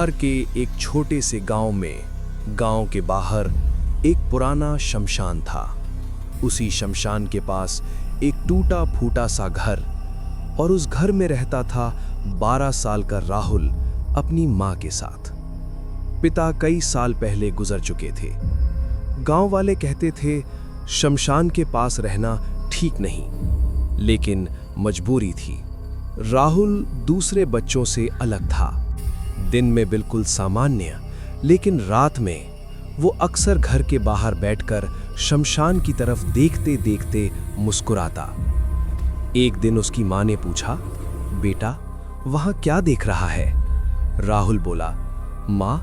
बिहार के एक छोटे से गांव में, गांव के बाहर एक पुराना शमशान था। उसी शमशान के पास एक टूटा फूटा सा घर, और उस घर में रहता था 12 साल का राहुल अपनी मां के साथ। पिता कई साल पहले गुजर चुके थे। गांव वाले कहते थे शमशान के पास रहना ठीक नहीं, लेकिन मजबूरी थी। राहुल दूसरे बच्चों से अलग था। दिन में बिल्कुल सामान्य, लेकिन रात में वो अक्सर घर के बाहर बैठकर शमशान की तरफ देखते देखते मुस्कुराता। एक दिन उसकी मां ने पूछा, बेटा वहां क्या देख रहा है? राहुल बोला, मां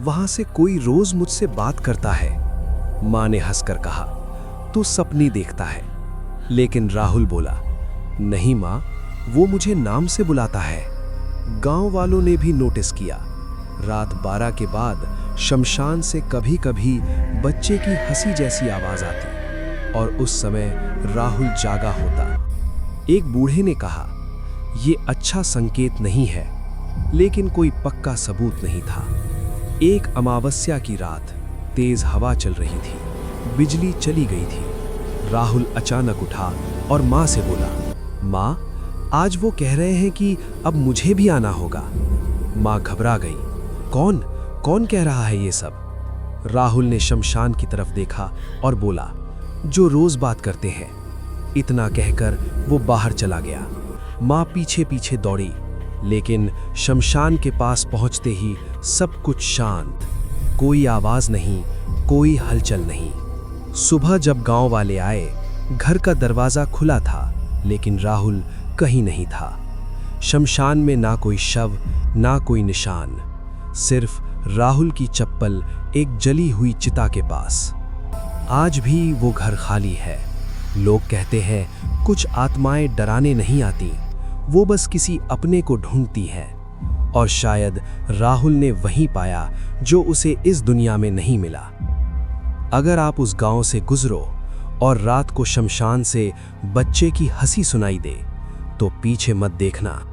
वहां से कोई रोज मुझसे बात करता है। मां ने हंसकर कहा, तू सपने देखता है। लेकिन राहुल बोला, नहीं मां, वो मुझे नाम से बुलाता है। गांव वालों ने भी नोटिस किया। रात 12 के बाद शमशान से कभी कभी बच्चे की हंसी जैसी आवाज आती, और उस समय राहुल जागा होता। एक बूढ़े ने कहा, यह अच्छा संकेत नहीं है, लेकिन कोई पक्का सबूत नहीं था। एक अमावस्या की रात तेज हवा चल रही थी, बिजली चली गई थी। राहुल अचानक उठा और मां से बोला, मां आज वो कह रहे हैं कि अब मुझे भी आना होगा। मां घबरा गई। कौन कौन कह रहा है ये सब? राहुल ने शमशान की तरफ देखा और बोला, जो रोज बात करते हैं। इतना कहकर वो बाहर चला गया। मां पीछे पीछे दौड़ी, लेकिन शमशान के पास पहुंचते ही सब कुछ शांत। कोई आवाज नहीं, कोई हलचल नहीं। सुबह जब गांव वाले आए, घर का दरवाजा खुला था, लेकिन राहुल कहीं नहीं था। शमशान में ना कोई शव, ना कोई निशान, सिर्फ राहुल की चप्पल एक जली हुई चिता के पास। आज भी वो घर खाली है। लोग कहते हैं कुछ आत्माएं डराने नहीं आती, वो बस किसी अपने को ढूंढती हैं। और शायद राहुल ने वही पाया जो उसे इस दुनिया में नहीं मिला। अगर आप उस गांव से गुजरो और रात को शमशान से बच्चे की हंसी सुनाई दे, तो पीछे मत देखना।